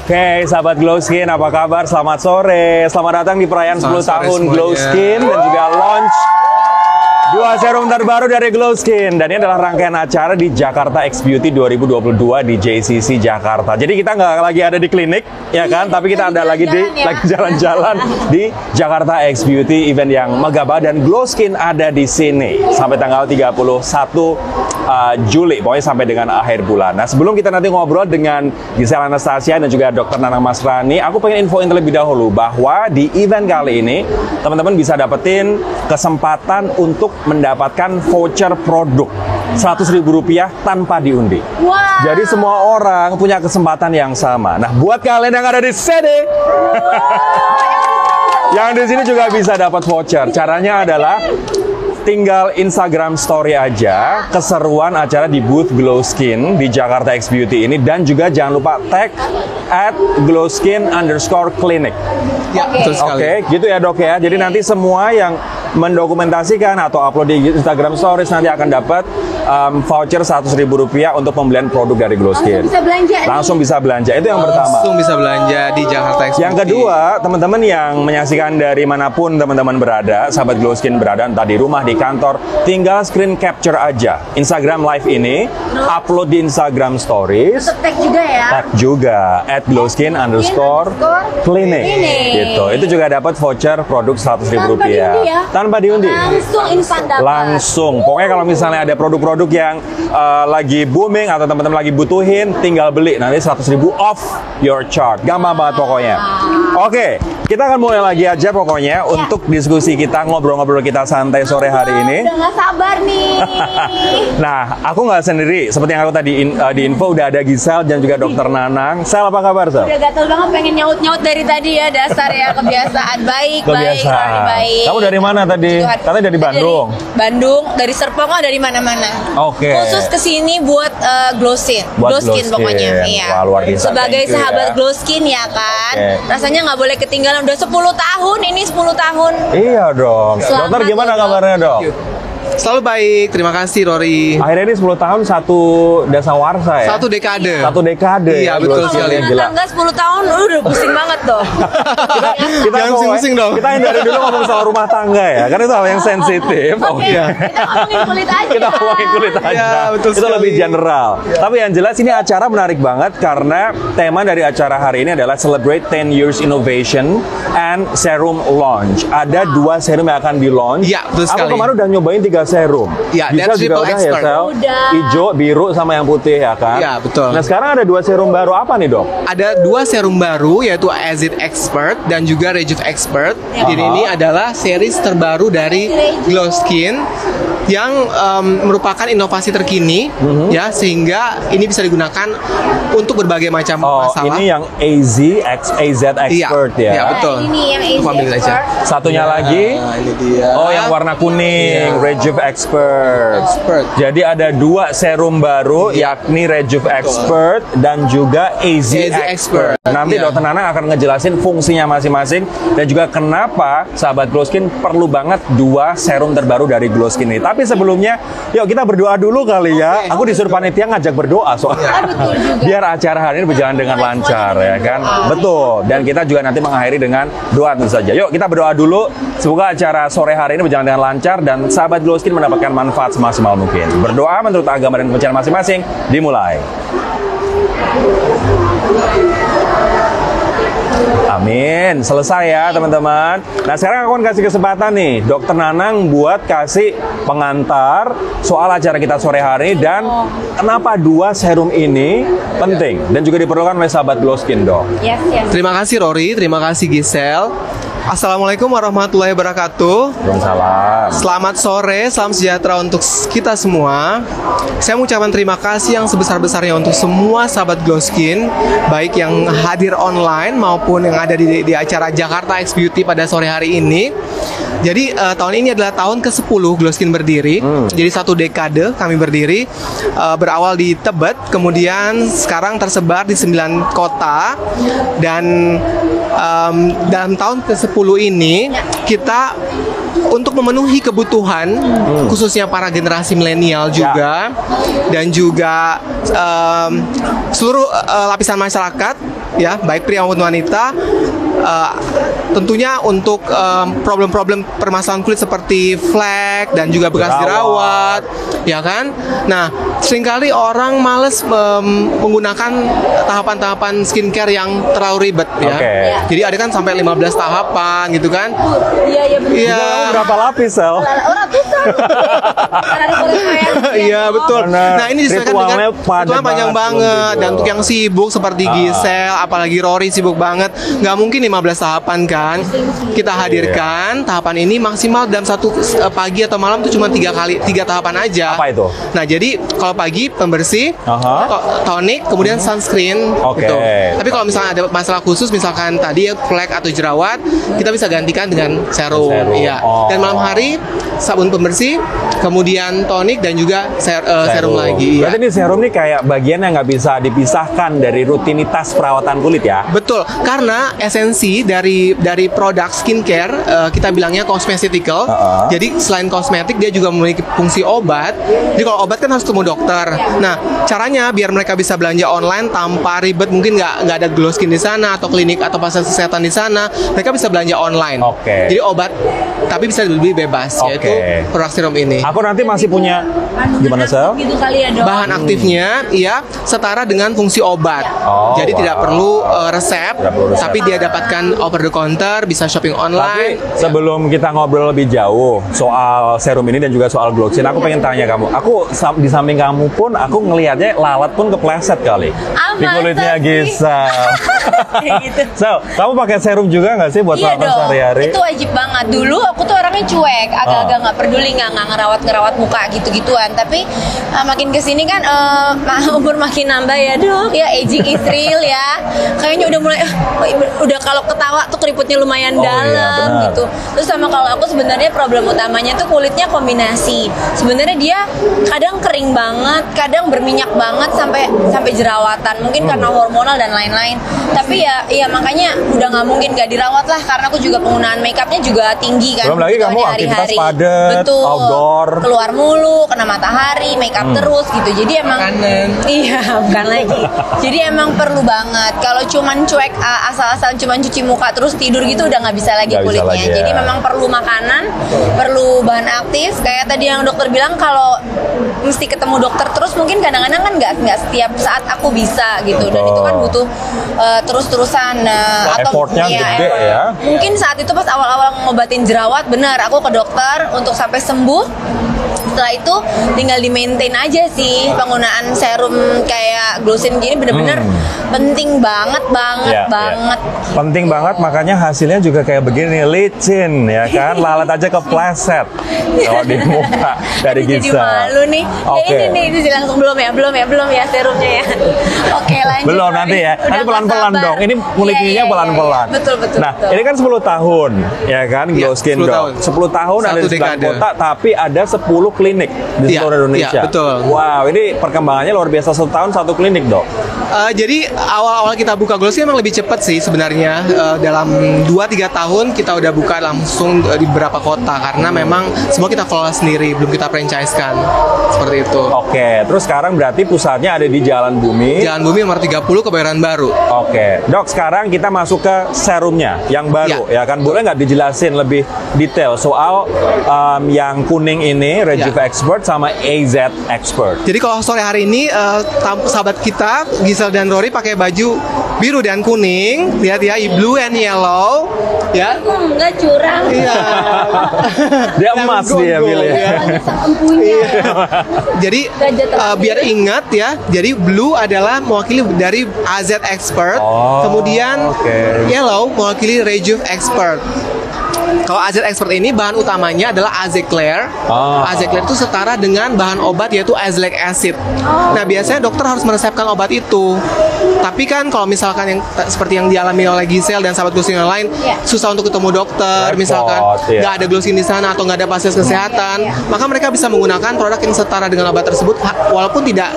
Oke, sahabat Glow Skin, apa kabar? Selamat sore. Selamat datang di perayaan 10 tahun Glow Skin dan juga launch 2 serum terbaru dari Glow Skin. Dan ini adalah rangkaian acara di Jakarta X Beauty 2022 di JCC Jakarta. Jadi kita nggak lagi ada di klinik, ya kan? Tapi kita ada lagi jalan-jalan di Jakarta X Beauty, event yang megah banget. Dan Glow Skin ada di sini sampai tanggal 31 Juli, pokoknya sampai dengan akhir bulan. Nah, sebelum kita nanti ngobrol dengan Giselle Anastasia dan juga Dr. Nanang Masrani, aku pengen infoin terlebih dahulu bahwa di event kali ini teman-teman bisa dapetin kesempatan untuk mendapatkan voucher produk Rp100.000 tanpa diundi. Wow. Jadi semua orang punya kesempatan yang sama. Nah, buat kalian yang ada di sini, yang di sini juga bisa dapat voucher. Caranya adalah tinggal Instagram story aja keseruan acara di booth Glow Skin di Jakarta X Beauty ini, dan juga jangan lupa tag @glowskin_clinic. Ya, betul sekali. Oke, gitu ya Dok ya. Jadi nanti semua yang mendokumentasikan atau upload di Instagram Stories nanti akan dapat voucher Rp100.000 untuk pembelian produk dari Glow Skin. Langsung bisa belanja. Langsung bisa belanja. Itu yang pertama. Langsung bisa belanja di Jakarta X Beauty. Yang kedua, teman-teman yang menyaksikan dari manapun teman-teman berada, sahabat Glow Skin berada, entah di rumah, di kantor, tinggal screen capture aja Instagram Live ini, upload di Instagram Stories. Untuk tag juga ya. Tag juga @glowskin_clinic. Gitu. Itu juga dapat voucher produk Rp100.000 tanpa diundi. Langsung instan dapat. Langsung. Pokoknya kalau misalnya ada produk-produk yang lagi booming atau teman-teman lagi butuhin, tinggal beli. Nanti Rp100.000 off your chart. Gampang banget pokoknya. Oke, kita akan mulai lagi aja pokoknya untuk diskusi kita, ngobrol-ngobrol kita santai sore hari ini. Udah gak sabar nih. Nah, aku nggak sendiri. Seperti yang aku tadi di info, udah ada Giselle dan juga Dr. Nanang. Sel, apa kabar, Sel? Udah gatel banget, pengen nyaut-nyaut dari tadi ya. Dasar ya, kebiasaan. Baik. Baik. Kamu dari mana tadi? Katanya dari Bandung. Bandung, dari Serpong, dari mana-mana. Oke. Khusus kesini buat Glow Skin. Buat Glow Skin pokoknya. Iya. Wah, luar biasa. Sebagai Thank you, sahabat ya. Glow Skin ya kan. Oke. Rasanya nggak boleh ketinggalan. Udah 10 tahun, ini 10 tahun. Iya dong. Selamat, Dokter, gimana Dok. kabarnya, Dok? Selalu baik, terima kasih Rory. Akhirnya ini 10 tahun satu dasawarsa ya? Satu dekade. Satu dekade. Iya, ya, betul Glow Skin sekali. yang gila. Tangga 10 tahun, udah pusing banget tuh. Kita Jangan pusing-pusing dong. Kita yang dari dulu ngomong soal rumah tangga ya, karena itu hal yang sensitif. Oke, kita ngomongin kulit aja. Kita ngomongin kulit aja. Iya, betul Itu sekali. lebih general. Tapi yang jelas ini acara menarik banget karena tema dari acara hari ini adalah Celebrate 10 Years Innovation and Serum Launch. Ada 2 serum yang akan di launch. Iya, betul sekali. Aku kemarin udah nyobain 3 serum. Iya, Bisa dan juga triple udah ya, expert. Sel? Udah. Hijau, biru, sama yang putih ya kan? Iya, betul. Nah, sekarang ada 2 serum baru apa nih, Dok? Ada 2 serum baru, yaitu Acid Expert dan juga Rejuve Expert. Ya. Jadi ini adalah series terbaru dari Glow Skin yang merupakan inovasi terkini, ya, sehingga ini bisa digunakan untuk berbagai macam Oh, masalah. ini yang AZ Expert ya? Iya, betul. Ini yang Aku ambil Easy aja. Expert. Satunya lagi? Nah, ini dia. Oh, yang warna kuning, Iya. Rejuve Expert. Jadi ada 2 serum baru, yakni Rejuve Expert dan juga AZ Expert. Nanti Iya. Dr. Nanang akan ngejelasin fungsinya masing-masing dan juga kenapa sahabat Glow Skin perlu banget 2 serum terbaru dari Glow Skin ini. Tapi sebelumnya, yuk kita berdoa dulu kali ya. Aku disuruh panitia ngajak berdoa soalnya. Betul juga. Biar acara hari ini berjalan dengan lancar ya kan. Betul. Dan kita juga nanti mengakhiri dengan doa tentu saja. Yuk kita berdoa dulu. Semoga acara sore hari ini berjalan dengan lancar dan sahabat Glow Skin mendapatkan manfaat semaksimal mungkin. Berdoa menurut agama dan kepercayaan masing-masing. Dimulai. Amin. Selesai ya teman-teman. Nah, sekarang aku akan kasih kesempatan nih Dr. Nanang buat kasih pengantar soal acara kita sore hari dan kenapa 2 serum ini penting dan juga diperlukan oleh sahabat Glow Skin, Dok. Yes. Terima kasih Rory, terima kasih Giselle. Assalamualaikum warahmatullahi wabarakatuh. Salam. Selamat sore, salam sejahtera untuk kita semua. Saya mengucapkan terima kasih yang sebesar-besarnya untuk semua sahabat Glow Skin, baik yang hadir online maupun yang ada di acara Jakarta X Beauty pada sore hari ini. Jadi tahun ini adalah tahun ke-10 Glow Skin berdiri. Jadi 1 dekade kami berdiri. Berawal di Tebet, kemudian sekarang tersebar di 9 kota. Dan dalam tahun ke-10 ini kita untuk memenuhi kebutuhan khususnya para generasi milenial juga dan juga seluruh lapisan masyarakat ya, baik pria maupun wanita. Tentunya untuk problem-problem permasalahan kulit seperti flek dan juga bekas jerawat, ya kan? Nah, seringkali orang males menggunakan tahapan-tahapan skincare yang terlalu ribet, ya. Jadi ada kan sampai 15 tahapan gitu kan? Iya. Berapa lapis, Sel? Iya, betul. Nah, ini disesuaikan dengan ritualnya panjang banget. Dan untuk yang sibuk seperti Gisel, apalagi Rory sibuk banget, nggak mungkin 15 tahapan kan. Kita hadirkan tahapan ini maksimal dalam satu pagi atau malam tuh cuma 3 tahapan aja. Apa itu? Nah, jadi kalau pagi pembersih, tonik, kemudian sunscreen gitu. Tapi kalau misalnya ada masalah khusus, misalkan tadi ya flek atau jerawat, kita bisa gantikan dengan serum. Iya. Dan malam hari sabun pembersih, kemudian tonik dan juga serum lagi. Berarti ini serum nih kayak bagian yang nggak bisa dipisahkan dari rutinitas perawatan kulit ya? Betul, karena esensi dari produk skincare kita bilangnya cosmeceutical. Jadi selain kosmetik dia juga memiliki fungsi obat. Jadi kalau obat kan harus ketemu dokter. Nah, caranya biar mereka bisa belanja online tanpa ribet, mungkin nggak ada Glow Skin di sana atau klinik atau fasilitas kesehatan di sana, mereka bisa belanja online. Jadi obat tapi bisa lebih bebas, yaitu produk serum ini. Aku nanti masih punya gimana, Sel? Gitu kali ya, Dok. Bahan aktifnya ya setara dengan fungsi obat. Jadi tidak perlu resep, tapi dia dapatkan over the counter, bisa shopping online. Tapi sebelum kita ngobrol lebih jauh soal serum ini dan juga soal Glow Skin, aku pengen tanya kamu. Aku di samping kamu pun aku ngelihatnya lalat pun kepleset kali di kulitnya Gisel. Gitu. So, kamu pakai serum juga nggak sih buat perawatan sehari-hari? Itu wajib banget. Dulu aku tuh orangnya cuek, agak-agak nggak peduli, nggak ngerawat muka gitu-gituan. Tapi makin kesini kan umur makin nambah ya, Dok. Ya aging is real ya. Kayaknya udah mulai udah kalau ketawa tuh keriputnya lumayan dalam gitu. Terus sama kalau aku sebenarnya problem utamanya tuh kulitnya kombinasi. Sebenarnya dia kadang kering banget, kadang berminyak banget sampai jerawatan. Mungkin karena hormonal dan lain-lain. Tapi ya makanya udah nggak mungkin nggak dirawat lah, karena aku juga penggunaan makeupnya juga tinggi kan. Belum lagi kamu aktivitas padat, outdoor, keluar mulu, kena matahari, makeup terus gitu. Jadi emang bukan lagi. Jadi emang perlu banget. Kalau cuman cuek asal-asalan cuman cuci muka terus tidur gitu udah nggak bisa lagi kulitnya. Jadi memang perlu makanan, perlu bahan aktif. Kayak tadi yang dokter bilang kalau mesti ketemu dokter terus, mungkin kadang-kadang kan nggak setiap saat aku bisa gitu. Dan itu kan butuh terus-terusan atau effortnya gede ya. Mungkin saat itu pas awal-awal ngobatin jerawat, benar aku ke dokter untuk sampai sembuh. Setelah itu tinggal di maintain aja sih. Penggunaan serum kayak Glow Skin gini bener-bener penting banget. Penting banget, makanya hasilnya juga kayak begini, licin ya kan, lalat aja kepleset kalau di muka dari Gisel. Jadi malu nih. Ini langsung belum ya serumnya ya. Oke, lanjut. Belum nanti ya. Nanti pelan-pelan dong. Ini mulikinya pelan-pelan. Betul. Nah, ini kan 10 tahun ya kan Glow Skin dong. 10 tahun ada di 9 kota, tapi ada 10 klinik di seluruh Indonesia. Betul. Wow, ini perkembangannya luar biasa, 1 tahun 1 klinik, Dok. Jadi awal-awal kita buka Glow Skin emang lebih cepat sih sebenarnya. Dalam 2-3 tahun kita udah buka langsung di beberapa kota, karena memang semua kita kelola sendiri, belum kita franchise-kan. Seperti itu. Oke, terus sekarang berarti pusatnya ada di Jalan Bumi. Jalan Bumi nomor 30, Kebayoran Baru. Oke, Dok, sekarang kita masuk ke serumnya yang baru ya kan. Boleh nggak dijelasin lebih detail soal yang kuning ini, Rejuve Expert sama AZ Expert? Jadi kalau sore hari ini sahabat kita Gisel dan Rory pakai baju biru dan kuning, lihat ya, blue and yellow, ya. Enggak curang. Iya. Dia emas dia pilih. Jadi biar ingat ya, jadi blue adalah mewakili dari AZ Expert, kemudian yellow mewakili Rejuve Expert. Kalau AZ Expert ini bahan utamanya adalah Azecler. Azecler itu setara dengan bahan obat yaitu azelaic acid. Nah, biasanya dokter harus meresepkan obat itu. Tapi kan kalau misalkan yang seperti yang dialami oleh Gisel dan sahabat Glow Skin yang lain, susah untuk ketemu dokter, misalkan nggak ada Glow Skin di sana atau nggak ada fasilitas kesehatan, maka mereka bisa menggunakan produk yang setara dengan obat tersebut, walaupun tidak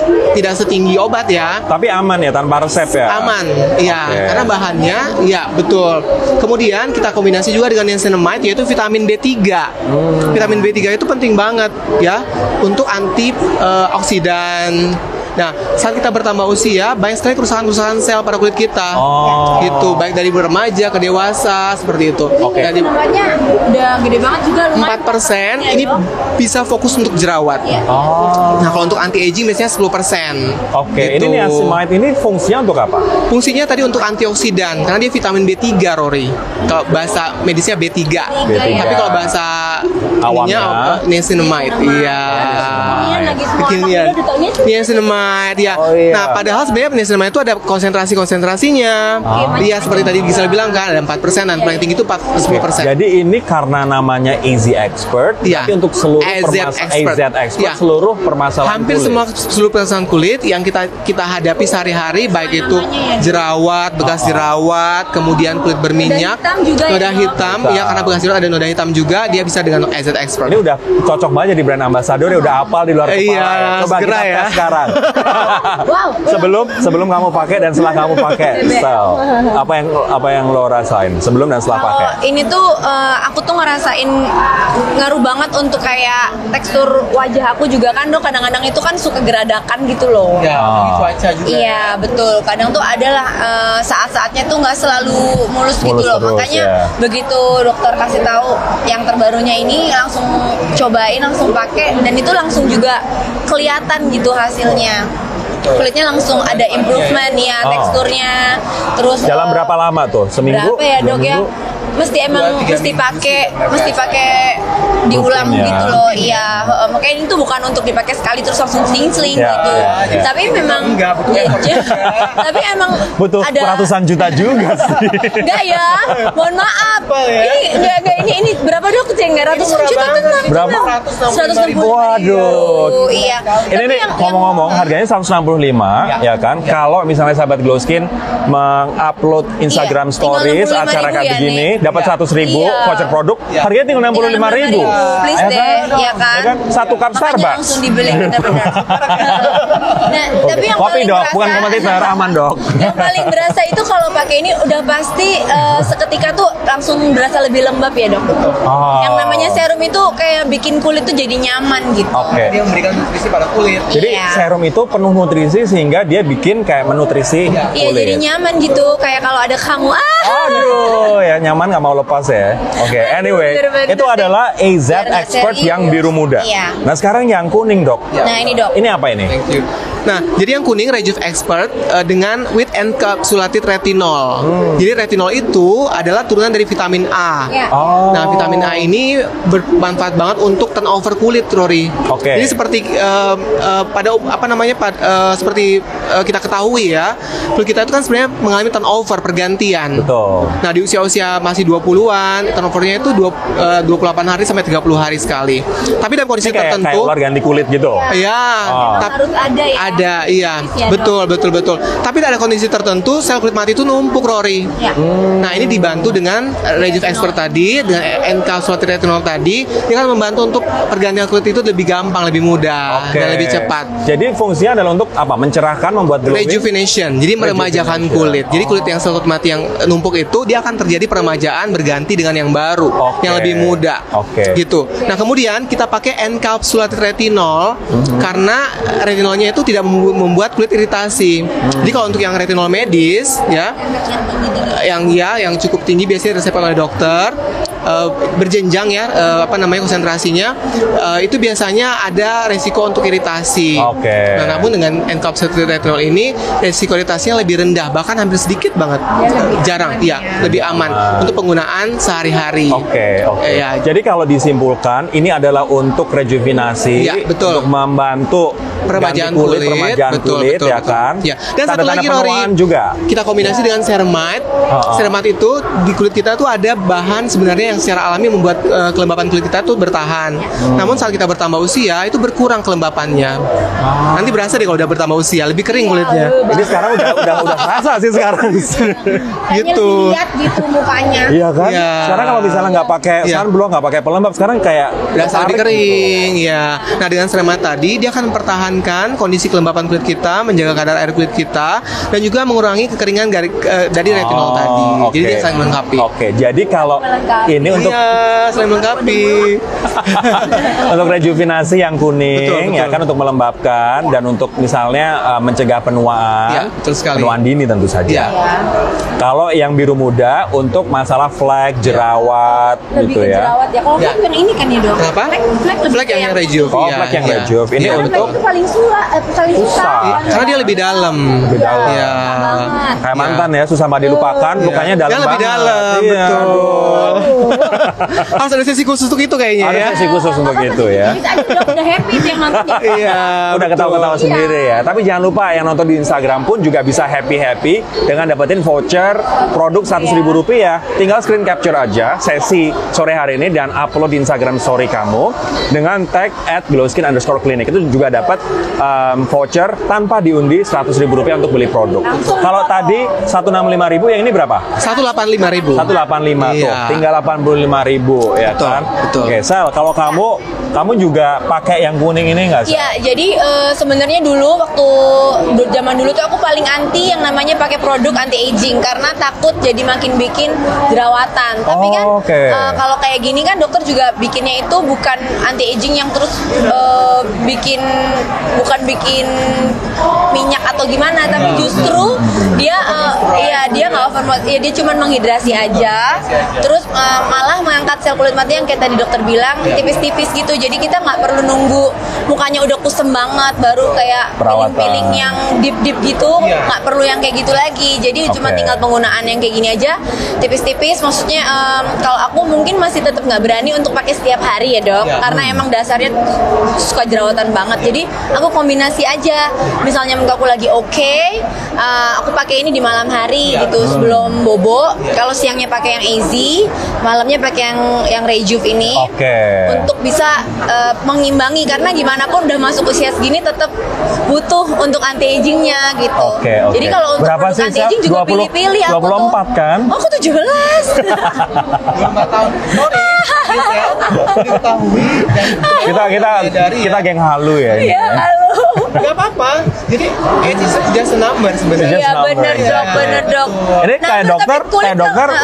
setinggi obat ya. Tapi aman ya, tanpa resep ya? Aman, iya. Karena bahannya, ya betul. Kemudian kita kombinasi juga dengan niacinamide, yaitu vitamin B3. Vitamin B3 itu penting banget ya untuk anti oksidan. Nah, saat kita bertambah usia, banyak sekali kerusakan-kerusakan sel pada kulit kita. Gitu, baik dari remaja ke dewasa seperti itu. Oke. Dan Nampaknya udah gede banget juga, lumayan. 4% ini bisa fokus untuk jerawat. Nah, kalau untuk anti aging biasanya 10%. Oke, Gitu. ini niacinamide ini fungsinya untuk apa? Fungsinya tadi untuk antioksidan karena dia vitamin B3, Rory. Kalau bahasa medisnya B3. B3. Tapi kalau bahasa Awamnya? niacinamide. Iya. Kekinian lagi semua anak Kekinian. muda ditaunya Niacinamide ya. Oh, iya. Nah, padahal sebenarnya niacinamide itu ada konsentrasinya. Iya, seperti tadi Gisel bilang kan ada 4% dan paling tinggi itu 10%. Jadi ini karena namanya AZ Expert, Iya. tapi untuk seluruh AZ Expert. AZ Expert Iya. seluruh permasalahan Hampir kulit. seluruh permasalahan kulit yang kita hadapi sehari-hari, baik itu jerawat, bekas jerawat, kemudian kulit berminyak, hitam juga ya, noda Dok? hitam, ya karena bekas jerawat ada noda hitam juga, dia bisa dengan AZ Expert. Ini udah cocok banget jadi brand ambassador ya, udah hafal di luar kepala. Iya, Coba segera kita ya. tes sekarang. Wow. sebelum kamu pakai dan setelah kamu pakai, Sel, apa yang lo rasain sebelum dan setelah pakai? Kalau ini tuh aku tuh ngerasain ngaruh banget untuk kayak tekstur wajah aku juga kan, Dok. Kadang-kadang itu kan suka geradakan gitu loh. Ya, ini cuaca juga. Iya betul. Kadang tuh adalah saat-saatnya tuh nggak selalu mulus gitu Mulus loh. terus, Makanya ya. begitu dokter kasih tahu yang terbarunya ini langsung cobain, langsung pakai, dan itu langsung juga kelihatan gitu hasilnya. Kulitnya langsung ada improvement ya, teksturnya. Terus Dalam berapa lama tuh? Seminggu? berapa ya, Dok, 2 ya? minggu? Mesti pakai diulang Rutin, ya. gitu loh. Iya, makanya itu bukan untuk dipakai sekali terus langsung seling-seling Ya, gitu. ya. Tapi memang Enggak, butuh effort juga. tapi emang Butuh ada ratusan juta juga sih. Enggak ya, mohon maaf. ya? Ini berapa, Dok? Enggak ratusan juta tenang. Berapa? 165.000. Waduh. Iya. Ini Tapi nih ngomong-ngomong harganya 165 ya kan. Kalau misalnya sahabat Glow Skin mengupload Instagram Iya, Stories tinggal 65.000 acara kayak ya, begini Nek. dapat 100.000 Iya. voucher produk, harganya tinggal 65.000. Please Ya deh, kan? ya kan? Ya kan? Satu cup Makanya Starbucks. langsung dibeli benar-benar. Nah, tapi yang Kopi paling dok, berasa, bukan kompetitor, aman dok. yang paling berasa itu kalau pakai ini udah pasti seketika tuh langsung berasa lebih lembab ya, Dok. Oh. Yang namanya serum itu kayak bikin kulit tuh jadi nyaman gitu. Oke. Dia memberikan nutrisi pada kulit. Jadi Iya. serum itu penuh nutrisi sehingga dia bikin kayak menutrisi Iya, kulit. jadi nyaman gitu. Kayak kalau ada kamu, Aduh, ya nyaman nggak mau lepas ya. Oke, anyway, Bener-bener itu deh. adalah AZ Biar nggak Expert serius. yang biru muda. Iya. Nah sekarang yang kuning dok. nah ini, Dok. Ini apa ini? Thank you. Nah, jadi yang kuning Rejuve Expert dengan with encapsulated retinol. Jadi retinol itu adalah turunan dari vitamin A. Ya. Oh. Nah, vitamin A ini bermanfaat banget untuk turnover kulit, Rory. Oke. Jadi seperti seperti kita ketahui ya, kulit kita itu kan sebenarnya mengalami turnover, pergantian. Betul. Nah, di usia-usia masih 20-an, turnovernya itu 28 hari sampai 30 hari sekali. Tapi dalam kondisi Ini kayak tertentu, ular ganti kulit gitu. ya, Oh. Harus ada ya. ada, iya, Ya, betul. Tapi ada kondisi tertentu sel kulit mati itu numpuk, Rory. Ya. Nah, ini dibantu dengan Rejuve Expert tadi, dengan encapsulated retinol tadi, dia kan membantu untuk pergantian kulit itu lebih gampang, lebih mudah, Oke. dan lebih cepat. Jadi fungsinya adalah untuk apa? Mencerahkan, membuat glowing. Rejuvenation, jadi meremajakan kulit. Jadi kulit yang sel kulit mati yang numpuk itu, dia akan terjadi peremajaan berganti dengan yang baru, Oke. yang lebih muda. Oke. Gitu. Nah, kemudian kita pakai encapsulated retinol karena retinolnya itu tidak membuat kulit iritasi. Jadi kalau untuk yang retinol medis ya, yang cukup tinggi biasanya resep oleh dokter, berjenjang ya, konsentrasinya, itu biasanya ada resiko untuk iritasi. Oke. Nah, namun dengan encapsulated retinol ini resiko iritasinya lebih rendah, bahkan hampir sedikit banget, jarang, ya, lebih aman untuk penggunaan sehari-hari. Oke. Ya, Jadi kalau disimpulkan, ini adalah untuk rejuvenasi, Ya, betul. untuk membantu peremajaan ganti kulit, peremajaan kulit, ya kan? Ya. Dan satu Tanda-tanda lagi, Rory, penuaan juga. kita kombinasi dengan ceramide. Ceramide itu di kulit kita tuh ada bahan sebenarnya yang secara alami membuat kelembapan kulit kita tuh bertahan. Namun saat kita bertambah usia itu berkurang kelembapannya. Nanti berasa deh kalau udah bertambah usia lebih kering kulitnya. Jadi sekarang udah terasa sih sekarang. Gitu. Lihat gitu mukanya. Iya kan? Iya. Sekarang kalau misalnya nggak pakai Iya. sunblock, nggak pakai pelembab, sekarang kayak Berasa lebih tertarik kering, ya. Nah, dengan ceramide tadi dia akan mempertahankan mempertahankan kondisi kelembapan kulit kita, menjaga kadar air kulit kita, dan juga mengurangi kekeringan dari retinol tadi. Jadi dia saling melengkapi. Oke, jadi kalau ini untuk saling melengkapi. untuk rejuvenasi yang kuning, Betul. ya kan, untuk melembabkan dan untuk misalnya mencegah penuaan, Ya, betul sekali. penuaan dini tentu saja. Ya. Kalau yang biru muda untuk masalah flek, jerawat, Lebih gitu ke ya. jerawat ya. Kalau Ya. flek yang ini kan ya dok. Kenapa? Flek lebih Flek ke yang rejuve. Oh, Iya, flek yang iya. rejuve. Ini Iya. Karena untuk flek itu paling paling susah. Susah. Karena dia lebih dalam. Lebih dalam. Iya. Banget. kayak mantan ya, susah banget dilupakan, lukanya dalam Dia lebih banget. dalam, Iya, betul. aduh. Harus ada sesi khusus untuk itu kayaknya Ada ya. sesi khusus untuk itu ya. Bisa aja dok, udah happy tuh yang nonton. Iya. Udah betul. ketawa-ketawa sendiri ya. Tapi jangan lupa yang nonton di Instagram pun juga bisa happy-happy dengan dapetin voucher produk Rp100.000. Tinggal screen capture aja sesi sore hari ini dan upload di Instagram story kamu dengan tag @glowskin_clinic. Itu juga dapat voucher tanpa diundi Rp100.000 untuk beli produk. Kalau tadi Rp165.000, yang ini berapa? 185.000. 185 tuh, Iya. tinggal 85.000 ya Betul, kan? betul. Oke, Sel, kalau kamu juga pakai yang kuning ini nggak sih? Iya, jadi sebenarnya dulu waktu zaman dulu tuh aku paling anti yang namanya pakai produk anti aging karena takut jadi makin bikin jerawatan. Tapi kan oke. kalau kayak gini kan dokter juga bikinnya itu bukan anti aging yang terus bukan bikin minyak atau gimana, tapi justru dia dia nggak over, ya dia cuma menghidrasi aja, terus malah mengangkat sel kulit mati yang kayak tadi dokter bilang tipis-tipis gitu. Jadi kita nggak perlu nunggu mukanya udah kusem banget baru kayak Perawatan. peeling yang deep gitu, nggak perlu yang kayak gitu lagi. Jadi cuma Oke. tinggal penggunaan yang kayak gini aja, tipis-tipis. Maksudnya kalau aku mungkin masih tetap nggak berani untuk pakai setiap hari ya dok, karena emang dasarnya suka jerawatan banget. Jadi aku kombinasi aja. Misalnya muka aku lagi oke, aku pakai ini di malam hari gitu sebelum bobo. Kalau siangnya pakai yang easy, malamnya pakai yang rejuve ini. Oke. Untuk bisa mengimbangi, karena gimana pun udah masuk usia segini tetap butuh untuk anti agingnya gitu. Oke. Jadi kalau untuk berapa produk sih, anti Sel? aging juga 20 pilih-pilih aku 24 tuh. kan? Oh, aku 17. 24 tahun. Sorry. Diketahui dan Kita geng halu ya ini. Iya, halo. Gak apa-apa. Jadi age is just a number sebenarnya. Just Iya number. bener dok, bener dok. Ini Nah, kayak terus dokter, tapi kulit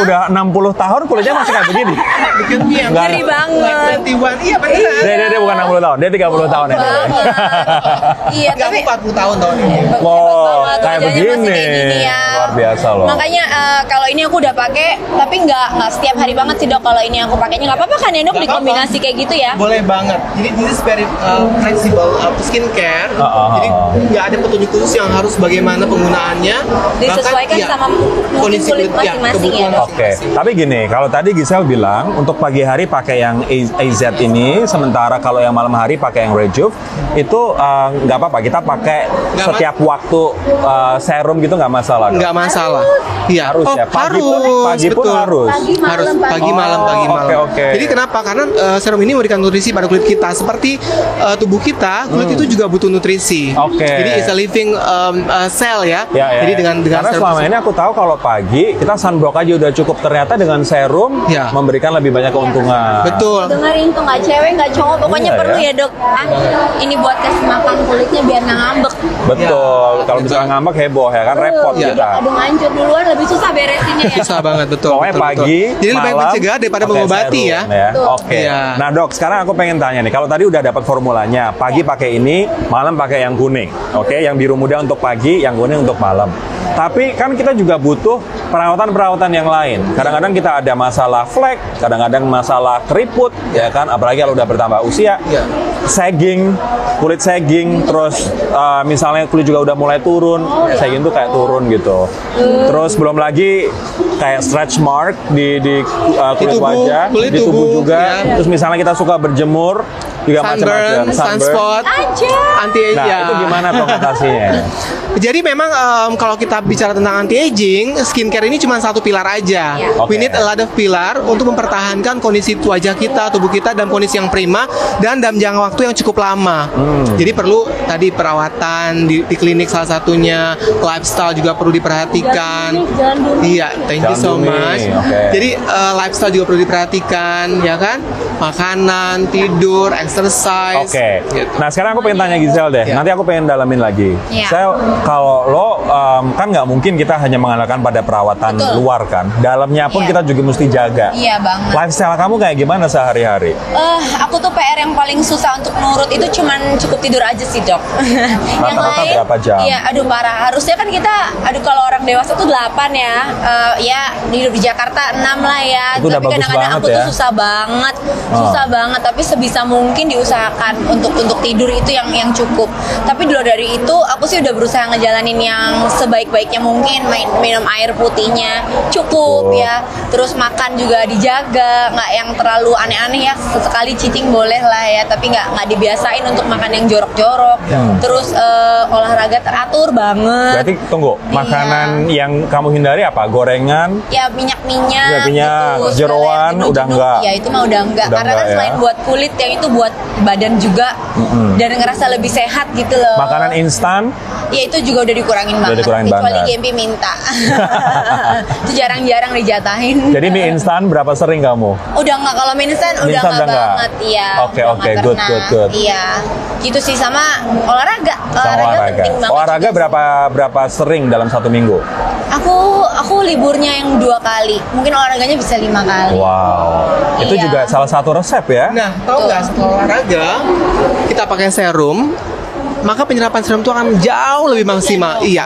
udah 60 tahun kulitnya masih kayak begini. Yang Nggak ngeri ada. banget. 21. Iya benar. Dia bukan 60 tahun, dia 30 tahun ya. Banget. Iya, tapi 40 tahun tahun ini. Wow, banget, kayak wajahnya masih begini. kayak gini ya. Luar biasa loh. Makanya kalau ini aku udah pakai, tapi nggak setiap hari banget sih dok. Kalau ini aku pakainya nggak apa-apa kan ya dok, Nggak dikombinasi kayak gitu ya. Boleh banget. Jadi this is very flexible skincare. Jadi nggak ada petunjuk khusus yang harus bagaimana penggunaannya. Disesuaikan Bahkan, sama mungkin kondisi kulit kulit, masing-masing ya, kebutuhan dok. Oke, tapi gini, kalau tadi Giselle bilang untuk pagi hari pakai yang AZ ini, sementara kalau yang malam hari pakai yang Rejuve, itu nggak apa-apa. Kita pakai Nggak setiap waktu serum gitu nggak masalah. dok? nggak masalah. Iya. Harus ya? Pagi pun betul. harus? Pagi, malam, Harus pagi Oh, malam pagi malam. oke. Jadi kenapa? Karena serum ini memberikan nutrisi pada kulit kita. Seperti tubuh kita, kulit itu juga butuh nutrisi. Oke. Jadi it's a living cell ya. Ya. Jadi dengan Karena serum selama ini aku tahu kalau pagi kita sunblock aja udah cukup, ternyata dengan serum Ya. memberikan lebih banyak keuntungan. betul. Dengerin tuh, nggak cewek nggak cowok, pokoknya Iya, perlu ya. ya dok. Ini buat kasih makan kulitnya biar nggak ngambek. Betul. Ya, Kalau misalnya ngambek heboh ya kan, repot Ya. kita. Aduh ngancur duluan lebih susah beresinnya ya. Susah banget betul. Pokoknya betul, pagi, betul. Jadi lebih baik malam, mencegah daripada pakai mengobati ya. serum, Betul. Oke. Iya. Nah dok, sekarang aku pengen tanya nih, kalau tadi udah dapat formulanya, pagi pakai ini, malam pakai yang kuning. Oke, yang biru muda untuk pagi, yang kuning untuk malam. Tapi kan kita juga butuh perawatan-perawatan yang lain. Kadang-kadang kita ada masalah flek, kadang-kadang masalah keriput, ya kan? Apalagi kalau udah bertambah usia, Ya. sagging, kulit sagging, terus misalnya kulit juga udah mulai turun, sagging tuh kayak turun gitu. Terus belum lagi kayak stretch mark di kulit tubuh, wajah, kulit di tubuh tubuh, juga. ya. Terus misalnya kita suka berjemur, juga macam-macam. Sunburn, sunspot, Aja. anti Nah, ya. itu gimana tuh mengatasinya? Jadi memang kalau kita bicara tentang anti aging, skincare ini cuma satu pilar aja. Ya. We Oke. need a lot of pilar untuk mempertahankan kondisi wajah kita, tubuh kita dalam kondisi yang prima dan dalam jangka waktu yang cukup lama. Jadi perlu tadi perawatan di klinik salah satunya, lifestyle juga perlu diperhatikan. Jalan dulu. Iya, thank you so Jangan much. dulu nih, oke. Jadi lifestyle juga perlu diperhatikan, ya kan? Makanan, tidur, master size. Oke. Gitu. Nah sekarang aku pengen tanya Gisel deh. Ya. Nanti aku pengen dalamin lagi. Ya. Sel, kalau lo kan nggak mungkin kita hanya mengandalkan pada perawatan Betul. luar kan. Dalamnya pun Iya. kita juga mesti jaga. Iya banget. Lifestyle kamu kayak gimana sehari-hari? Aku tuh PR yang paling susah untuk nurut itu cuman cukup tidur aja sih dok. Yang Rata-rata lain, berapa jam? Iya, aduh parah. Harusnya kan kita, kalau orang dewasa tuh 8 ya. Ya hidup di Jakarta 6 lah ya. Itu udah Tapi bagus kadang-kadang banget aku ya. tuh susah banget, susah banget. Tapi sebisa mungkin diusahakan untuk tidur itu yang cukup. Tapi di luar dari itu, aku sih udah berusaha ngejalanin yang sebaik-baiknya mungkin. Minum air putihnya cukup ya. Terus makan juga dijaga, nggak yang terlalu aneh-aneh ya. Sesekali cheating boleh lah ya, tapi nggak dibiasain untuk makan yang jorok-jorok. Terus olahraga teratur banget. Berarti tunggu, Iya. makanan yang kamu hindari apa? Gorengan? Ya minyak-minyak Ya, minyak, gitu, jeroan, sekalian udah jenuh-jenuh. enggak. Ya itu mah udah enggak. Udah Karena enggak kan ya. selain buat kulit, yang itu buat badan juga. Dan ngerasa lebih sehat gitu loh. Makanan instan? Ya itu juga udah dikurangin banget. dikurangin Kecuali banget. Gempi minta. Itu jarang-jarang dijatahin. Jadi mie instan berapa sering kamu? Udah nggak, kalau mie instan udah instan nggak udah nggak? banget. Iya. Oke, udah oke, nggak good, pernah. good, good. Iya. Gitu sih, sama olahraga. Sama olahraga. penting banget Olahraga juga sih. berapa sering dalam satu minggu? Aku liburnya yang 2 kali. Mungkin olahraganya bisa 5 kali. Wow. Itu Iya. juga salah satu resep ya? Nah, tahu nggak setelah olahraga kita pakai serum, maka penyerapan serum itu akan jauh lebih maksimal. Iya.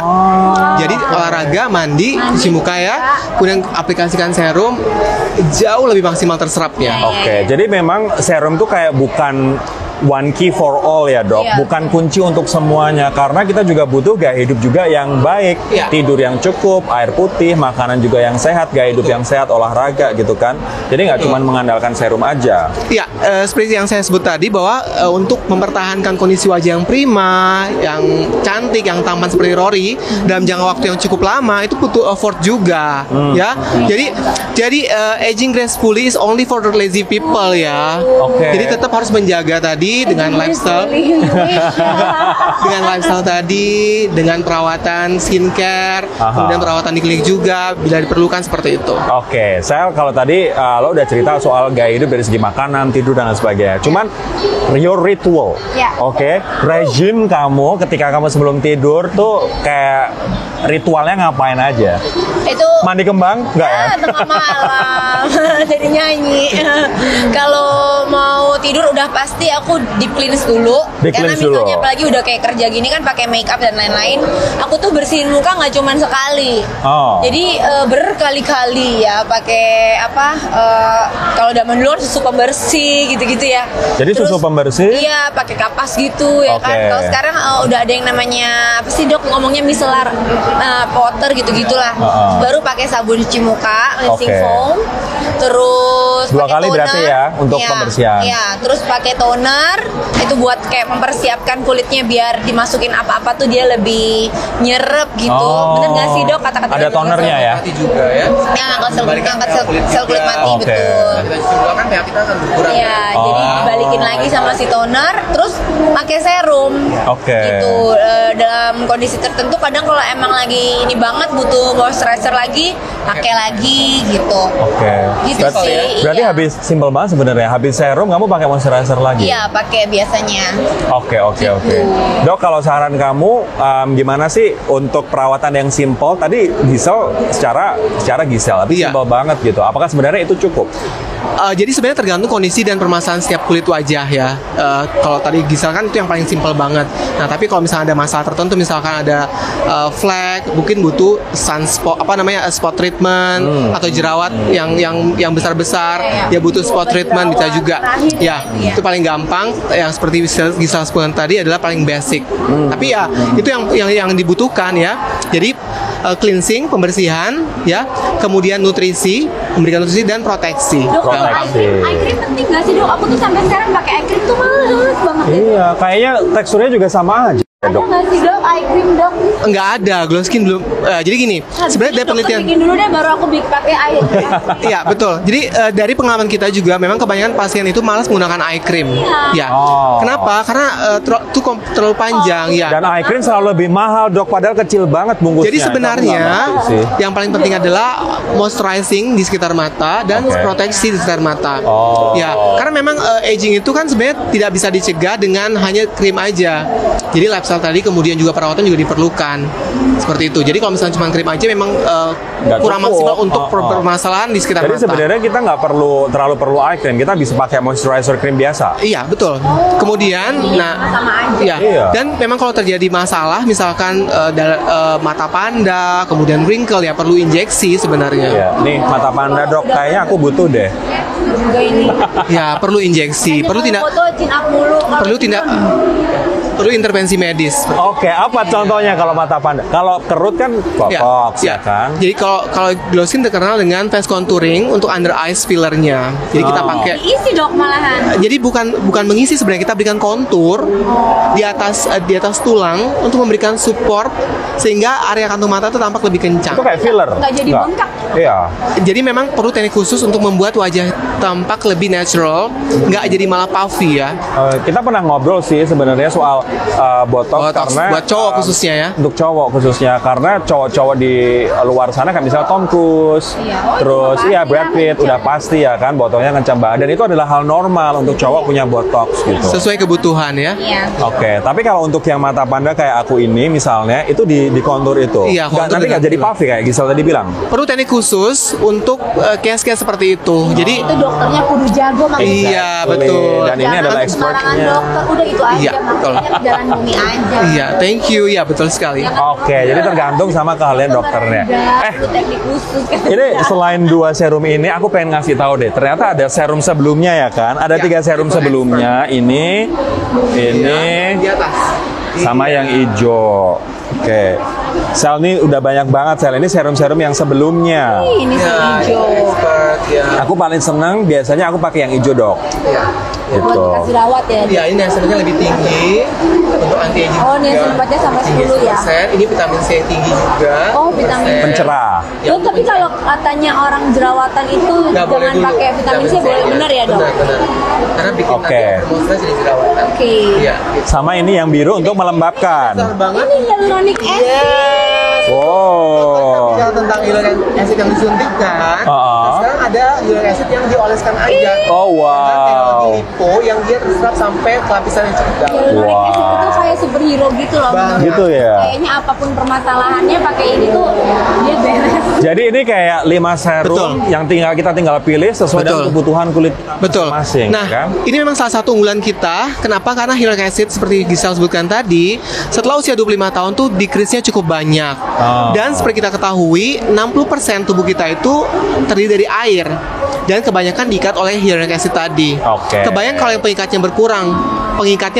Jadi olahraga, mandi, cuci muka ya, kemudian aplikasikan serum, jauh lebih maksimal terserapnya. Oke, jadi memang serum tuh kayak bukan one key for all ya dok, Iya. bukan kunci untuk semuanya, karena kita juga butuh gaya hidup juga yang baik, Iya. tidur yang cukup, air putih, makanan juga yang sehat, gaya hidup yang sehat, olahraga gitu kan. Jadi nggak cuma mengandalkan serum aja. Ya, seperti yang saya sebut tadi bahwa untuk mempertahankan kondisi wajah yang prima, yang cantik, yang tampan seperti Rory dalam jangka waktu yang cukup lama itu butuh effort juga, ya. Jadi aging gracefully is only for the lazy people ya. Oke. Jadi tetap harus menjaga tadi dengan lifestyle, dengan perawatan skincare, Aha. kemudian perawatan di klinik juga bila diperlukan seperti itu. Oke, saya kalau tadi lo udah cerita soal gaya hidup dari segi makanan, tidur dan lain sebagainya. Cuman your ritual, Ya. oke, regime kamu ketika kamu sebelum tidur tuh kayak ritualnya ngapain aja? Itu Mandi kembang? Enggak ya? tengah malam jadi nyanyi. Kalau mau tidur udah pasti aku deep cleanse dulu. Deep Karena cleanse dulu. misalnya apalagi udah kayak kerja gini kan pakai make up dan lain-lain. Aku tuh bersihin muka nggak cuma sekali. Oh. Jadi berkali-kali ya pakai apa? Kalau zaman dulu kan susu pembersih gitu-gitu ya. Jadi susu pembersih? Iya, pakai kapas gitu ya Oke. kan. Kalau sekarang udah ada yang namanya apa sih dok ngomongnya micellar water gitu-gitulah. Baru pakai sabun cuci muka, cleansing Oke. foam. Terus 2 pakai kali berarti toner. ya untuk Iya, pembersihan. Iya, terus pakai toner itu buat kayak mempersiapkan kulitnya biar dimasukin apa-apa tuh dia lebih nyerep gitu. Oh. Bener nggak sih dok kata-kata Ada dokter? tonernya ya? Mati juga ya. Ya, angkat sel kulit mati Oke. betul. Kita cuci muka kan pH kita akan berkurang. Iya, Oh. jadi dibalikin lagi sama si toner, terus pakai serum. Oke. Gitu. Dalam kondisi tertentu kadang kalau emang lagi ini banget butuh moisturizer lagi, pakai lagi gitu. Oke. Gitu sih. Berarti iya. habis simple banget sebenarnya. Habis serum kamu pakai moisturizer lagi. Iya, pakai biasanya. Oke. Dok, kalau saran kamu gimana sih untuk perawatan yang simple? Tadi Gisel secara Gisel, tapi Iya. simple banget gitu. Apakah sebenarnya itu cukup? Jadi sebenarnya tergantung kondisi dan permasalahan setiap kulit wajah ya. Kalau tadi Gisel kan itu yang paling simpel banget. Nah tapi kalau misalnya ada masalah tertentu, misalkan ada flek, mungkin butuh sunspot spot treatment atau jerawat yang besar-besar, ya butuh spot treatment bisa juga. Ya itu paling gampang. Yang seperti Gisel sebutkan tadi adalah paling basic. Tapi ya itu yang dibutuhkan ya. Jadi cleansing, pembersihan, ya, kemudian nutrisi, memberikan nutrisi dan proteksi. Dok, kalau Proteksi. eye cream penting nggak sih dok? Aku tuh sampai sekarang pakai eye cream tuh males banget. Iya, kayaknya teksturnya juga sama aja. Ada nggak sih dok, eye cream dok? Enggak ada, glow skin belum. Jadi gini, sebenarnya dari penelitian. Bikin dulu deh, baru aku pakai air. Iya betul. Jadi dari pengalaman kita juga, memang kebanyakan pasien itu malas menggunakan eye cream. Ya. Oh. Kenapa? Karena itu terlalu panjang. Ya. Dan eye cream selalu lebih mahal dok, padahal kecil banget bungkusnya. Jadi sebenarnya Itu aku nggak ngerti sih. yang paling penting adalah moisturizing di sekitar mata dan proteksi di sekitar mata. Oh. Ya, karena memang aging itu kan sebenarnya tidak bisa dicegah dengan hanya krim aja. Jadi lifestyle tadi, kemudian juga perawatan juga diperlukan. Seperti itu. Jadi kalau misalnya cuma krim aja memang Nggak kurang cukup. maksimal untuk permasalahan di sekitar Jadi mata. sebenarnya kita nggak terlalu perlu eye cream, kita bisa pakai moisturizer cream biasa. Iya betul. Kemudian, sama aja. iya. Iya. Dan memang kalau terjadi masalah, misalkan mata panda, kemudian wrinkle ya perlu injeksi sebenarnya. Iya, nih mata panda dok, kayaknya aku butuh deh. Juga ini. Ya perlu injeksi, perlu tindak, Foto chin up mulu. perlu tindak, perlu intervensi medis. Oke, apa contohnya kalau mata panda? Kalau kerut kan botox ya kan? Jadi kalau glow skin terkenal dengan face contouring untuk under eyes fillernya. Jadi kita pakai. Isi dok malahan. Jadi bukan mengisi, sebenarnya kita berikan kontur di atas tulang untuk memberikan support sehingga area kantung mata itu tampak lebih kencang. Itu kayak filler. Nggak jadi bengkak. Iya. Jadi memang perlu teknik khusus untuk membuat wajah tampak lebih natural, nggak jadi malah puffy ya. Kita pernah ngobrol sih sebenarnya soal botox, Botox karena buat cowok khususnya ya. Untuk cowok khususnya, karena cowok-cowok di luar sana kan misalnya Tom Cruise, terus udah iya pasti Brad ya, Pitt udah pasti ya kan botolnya kencang banget, dan itu adalah hal normal untuk cowok punya botox gitu. Sesuai kebutuhan ya. Iya. Oke, tapi kalau untuk yang mata panda kayak aku ini misalnya, itu di kontur itu. Iya, kontur Nanti nggak dengan jadi filler. puffy kayak Gisel tadi bilang. Perlu teknik khusus untuk case-case seperti itu. Jadi Itu dokternya kudu jago makanya. iya Exactly. betul. Dan ini Jangan adalah sembarangan expertnya. dokter, udah itu aja. Iya, betul. Makanya jalan bumi aja. Iya, thank you. Ya betul sekali. Oke, jadi tergantung sama keahlian dokternya. Perlu teknik khusus kan. Ini selain 2 serum ini, aku pengen ngasih tahu deh. Ternyata ada serum sebelumnya ya kan? Ada Ya, 3 serum sebelumnya. Ini, Di atas. sama yang hijau. Oke. Sel ini udah banyak banget sel. Ini serum-serum yang sebelumnya. Ini sih hijau. Expert ya. Aku paling seneng biasanya aku pakai yang hijau dok. Ya. Gitu. Buat kasih rawat ya. Ya, ini hasilnya lebih tinggi untuk anti aging. Oh, ini sempatnya sampai 10 ya. Ini vitamin C tinggi juga. Oh, vitamin C. Pencerah. Dok, tapi kalau katanya orang jerawatan itu Nggak boleh jangan dulu. pakai vitamin C, boleh benar ya dok? Benar. Karena bikin Oke. hormonnya jadi jerawatan. Oke. Iya. Gitu. Sama ini yang biru untuk melembabkan. Besar banget. Ini hyaluronic acid. Wow. Bicara tentang hyaluronic acid yang disuntikkan, Uh-uh. sekarang ada hyaluronic acid yang dioleskan aja. Oh wow. Teknologi lipo yang dia terserap sampai ke lapisan yang cukup dalam. Hyaluronic acid itu Wow. kayak superhero gitu loh. Banget. Gitu ya. Kayaknya apapun permasalahannya pakai ini tuh dia beres. Jadi ini kayak 5 serum Betul. yang kita tinggal pilih sesuai dengan Betul. kebutuhan kulit Betul. masing-masing. Nah, kan? ini memang salah satu unggulan kita. Kenapa? Karena hyaluronic acid seperti Gisel sebutkan tadi, setelah usia 25 tahun tuh decrease-nya cukup banyak. Oh. Dan seperti kita ketahui, 60% tubuh kita itu terdiri dari air. Dan kebanyakan diikat oleh hyaluronic acid tadi. Oke. Kebayang kalau yang pengikatnya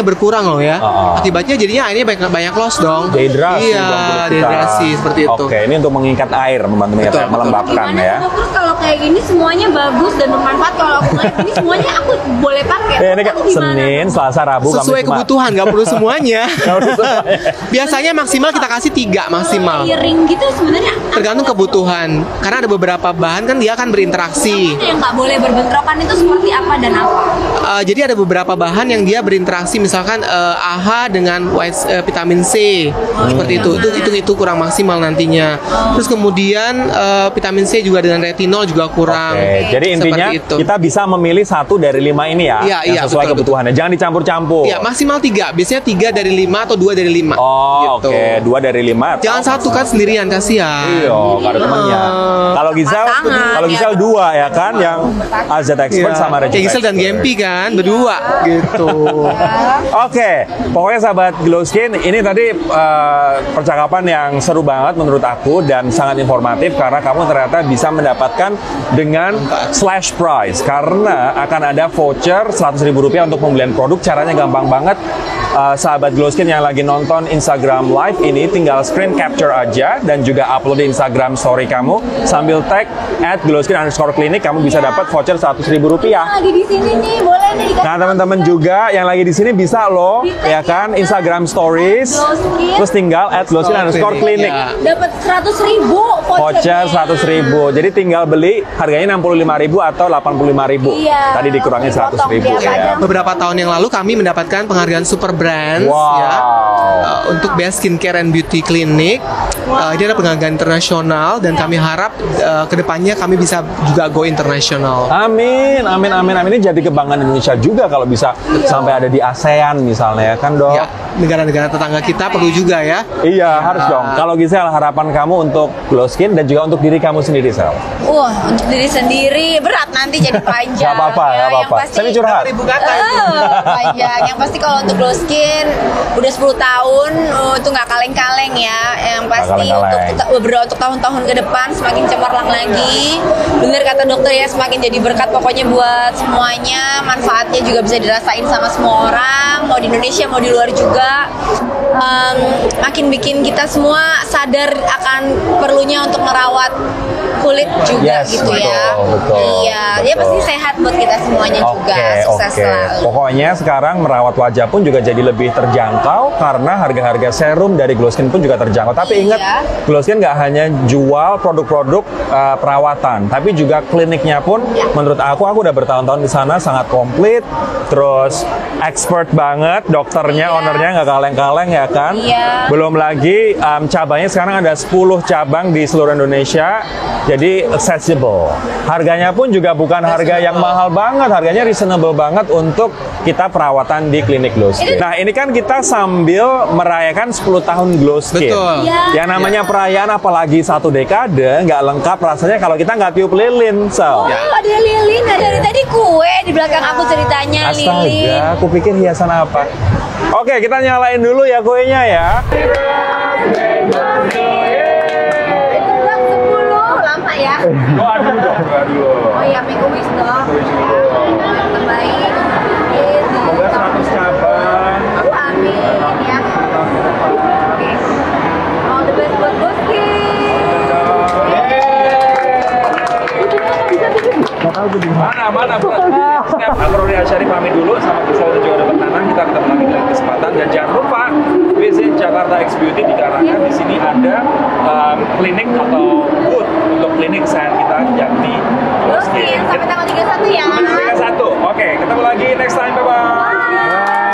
berkurang loh ya. Akibatnya jadinya airnya banyak loss dong. Dehidrasi. Iya, dong kulit kita. dehidrasi seperti itu. Oke, ini untuk mengikat air, membantu mengikat Betul, air, melembabkan Gimana ya. sih dokter kalau kayak gini semuanya bagus dan bermanfaat, kalau aku ngeliat ini semuanya aku boleh pakai. Ini kan Aku gimana? Senin, Selasa, Rabu, Kamis, Sesuai Jumat. kebutuhan, nggak perlu semuanya. Nggak perlu semuanya. Biasanya maksimal kita kasih 3 maksimal. Ring gitu sebenarnya Tergantung kebutuhan. Karena ada beberapa bahan kan dia akan berinteraksi. mana yang nggak boleh berbentrokan itu seperti apa dan apa? Jadi ada beberapa bahan yang dia berinteraksi, misalkan AHA dengan vitamin C seperti itu. Itu kurang maksimal nantinya. Terus kemudian vitamin C juga dengan retinol juga kurang. Oke, jadi intinya Seperti itu. kita bisa memilih 1 dari 5 ini ya, Iya, yang iya, sesuai betul, kebutuhannya. Jangan dicampur-campur. Ya maksimal 3. Biasanya 3 dari 5 atau 2 dari 5. Oh, gitu. oke. 2 dari 5. Jangan satu kan sendirian, kasihan. Iya, nggak ada temannya. Kalau Gisel, Pasangan, kalau Gisel 2 ya kan, yang AZ Expert Iya. sama Regis Kayak Gisel dan Expert. Gempi kan, berdua gitu. Oke, pokoknya sahabat Glow Skin, ini tadi percakapan yang seru banget menurut aku dan sangat informatif karena kamu ternyata bisa mendapatkan dengan slash price karena akan ada voucher Rp100.000 untuk pembelian produk. Caranya gampang banget. Sahabat Glow Skin yang lagi nonton Instagram Live ini tinggal screen capture aja dan juga upload di Instagram story kamu sambil tag @glowskin_clinic. Kamu kamu bisa dapat voucher Rp100.000. Lagi di sini nih, boleh nih dikasih. Nah, teman-teman juga yang lagi di sini bisa loh, ya kan, Instagram Stories, terus tinggal @glowskin_clinic. Dapat 100.000 Voucher 100.000. Jadi tinggal beli harganya 65.000 atau 85.000. Iya. Tadi dikurangi 100.000 ya. Beberapa tahun yang lalu kami mendapatkan penghargaan Super Brands Wow. ya untuk Best Skincare and Beauty Clinic. Ini adalah penghargaan internasional dan kami harap kedepannya kami bisa juga go internasional. Amin, amin, amin, amin. Ini jadi kebanggaan Indonesia juga kalau bisa sampai ada di ASEAN misalnya, kan dok? Ya, negara-negara tetangga kita perlu juga ya. Iya, harus dong. Kalau Gisel, harapan kamu untuk Glow Skin dan juga untuk diri kamu sendiri, Sel? Wah, untuk diri sendiri berat nanti jadi panjang. Gak apa-apa, ya. gak apa-apa. Yang pasti, Saya curhat. panjang. Yang pasti kalau untuk Glow Skin udah 10 tahun itu nggak kaleng-kaleng ya. Yang pasti untuk tahun-tahun ke depan semakin cemerlang lagi. Bener kata dokter ya, semakin jadi berkat pokoknya buat semuanya. Manfaatnya juga bisa dirasain sama semua orang, mau di Indonesia mau di luar juga. Makin bikin kita semua sadar akan perlunya untuk merawat kulit juga gitu ya. Iya, dia pasti sehat buat kita semuanya juga. Sukses selalu. Pokoknya sekarang merawat wajah pun juga jadi lebih terjangkau karena harga-harga serum dari Glow Skin pun juga terjangkau. Tapi ingat, Glow Skin nggak hanya jual produk-produk perawatan, tapi juga kliniknya pun menurut aku udah bertahun-tahun di sana sangat komplit, terus expert banget, dokternya, ownernya nggak kaleng-kaleng ya kan. Belum lagi cabangnya sekarang ada 10 cabang di seluruh Indonesia. Jadi accessible. Harganya pun juga bukan harga yang mahal banget, harganya reasonable banget untuk kita perawatan di klinik Glow Skin. Nah, ini kan kita sambil merayakan 10 tahun Glow Skin. Betul. Yang namanya perayaan apalagi 1 dekade nggak lengkap rasanya kalau kita nggak tiup lilin. So. Ada lilin, dari tadi kue di belakang aku ceritanya lilin. Astaga, aku pikir hiasan apa. Oke, kita nyalain dulu ya kuenya ya. Ya. Doa dulu dong, doa dulu. Oh iya, make a wish dong. Yang terbaik. Semoga 100 cabang. Amin ya. Oke. All the best buat Glow Skin. Mana? Aku Roni Asyari pamit dulu sama Gisel dan juga Dr. Nanang. Kita ketemu lagi di lain kesempatan dan jangan lupa visit Jakarta X Beauty dikarenakan di sini ada klinik atau booth untuk klinik kesayangan kita yakni Glow Skin sampai tanggal 31 ya. Sampai 31. Oke, ketemu lagi next time. Bye-bye.